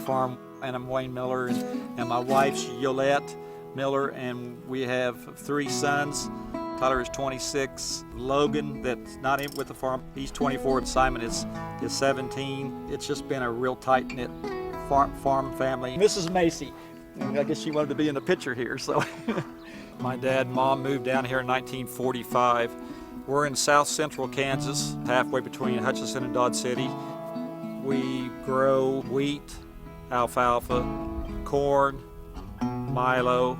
farm, and I'm Wayne Miller, and my wife's Yolette Miller, and we have 3 sons. Tyler is 26, Logan, that's not in with the farm, he's 24, and Simon is 17. It's just been a real tight-knit farm family. Mrs. Macy, and I guess she wanted to be in the picture here, so. My dad and mom moved down here in 1945. We're in south central Kansas, halfway between Hutchinson and Dodge City. We grow wheat, alfalfa, corn, milo,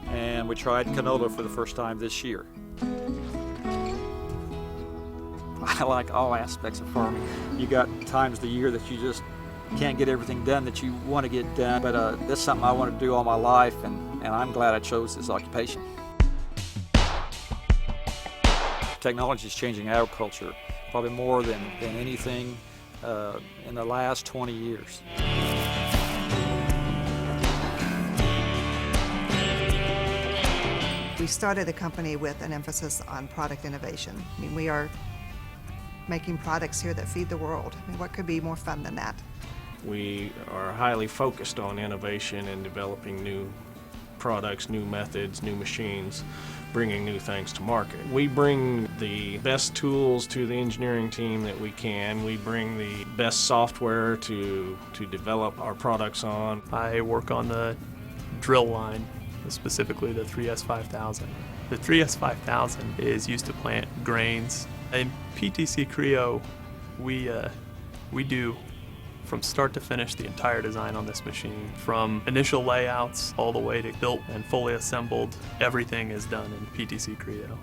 and we tried canola for the first time this year. I like all aspects of farming. You got times of the year that you just can't get everything done that you want to get done, but that's something I want to do all my life, and I'm glad I chose this occupation. Technology is changing agriculture probably more than anything in the last 20 years. We started the company with an emphasis on product innovation. I mean, we are making products here that feed the world. I mean, what could be more fun than that? We are highly focused on innovation and developing new products, new methods, new machines, bringing new things to market. We bring the best tools to the engineering team that we can. We bring the best software to develop our products on. I work on the drill line, specifically the 3S5000. The 3S5000 is used to plant grains. In PTC Creo, we do from start to finish the entire design on this machine. From initial layouts all the way to built and fully assembled, everything is done in PTC Creo.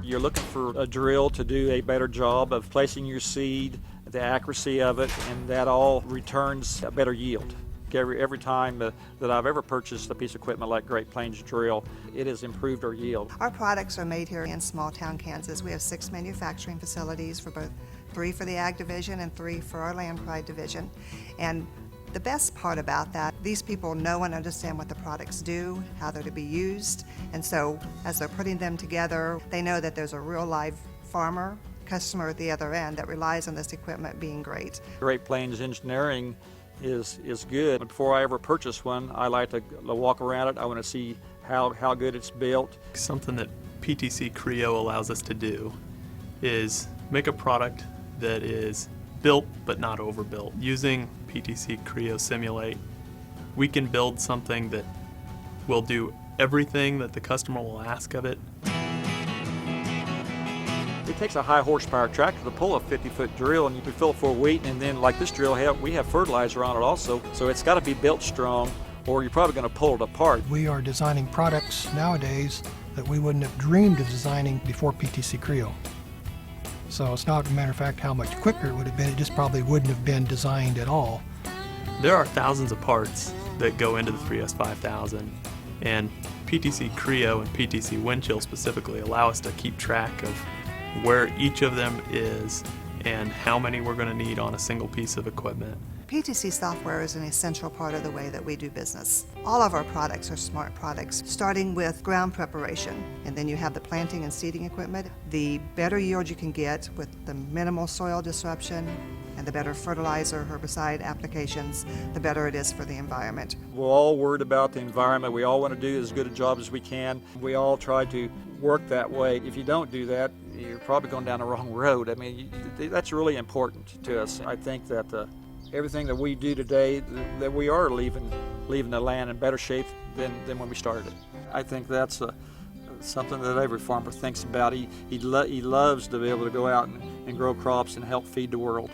You're looking for a drill to do a better job of placing your seed, the accuracy of it, and that all returns a better yield. Every time that I've ever purchased a piece of equipment like Great Plains Drill, it has improved our yield. Our products are made here in small town Kansas. We have 6 manufacturing facilities, for both 3 for the Ag Division and 3 for our Land Pride Division. And the best part about that, these people know and understand what the products do, how they're to be used, and so as they're putting them together, they know that there's a real live farmer, customer at the other end that relies on this equipment being great. Great Plains Engineering is good. Before I ever purchase one, I like to walk around it. I want to see how good it's built. Something that PTC Creo allows us to do is make a product that is built but not overbuilt. Using PTC Creo Simulate, we can build something that will do everything that the customer will ask of it. It takes a high horsepower tractor to pull a 50-foot drill, and you can fill it full of wheat, and then like this drill, we have fertilizer on it also, so it's got to be built strong or you're probably going to pull it apart. We are designing products nowadays that we wouldn't have dreamed of designing before PTC Creo. So it's not a matter of fact how much quicker it would have been, it just probably wouldn't have been designed at all. There are thousands of parts that go into the 3S5000, and PTC Creo and PTC Windchill specifically allow us to keep track of where each of them is and how many we're going to need on a single piece of equipment. PTC software is an essential part of the way that we do business. All of our products are smart products, starting with ground preparation, and then you have the planting and seeding equipment. The better yield you can get with the minimal soil disruption and the better fertilizer, herbicide applications, the better it is for the environment. We're all worried about the environment. We all want to do as good a job as we can. We all try to work that way. If you don't do that, you're probably going down the wrong road. I mean, that's really important to us. I think that everything that we do today, that we are leaving the land in better shape than when we started. I think that's something that every farmer thinks about. He loves to be able to go out and grow crops and help feed the world.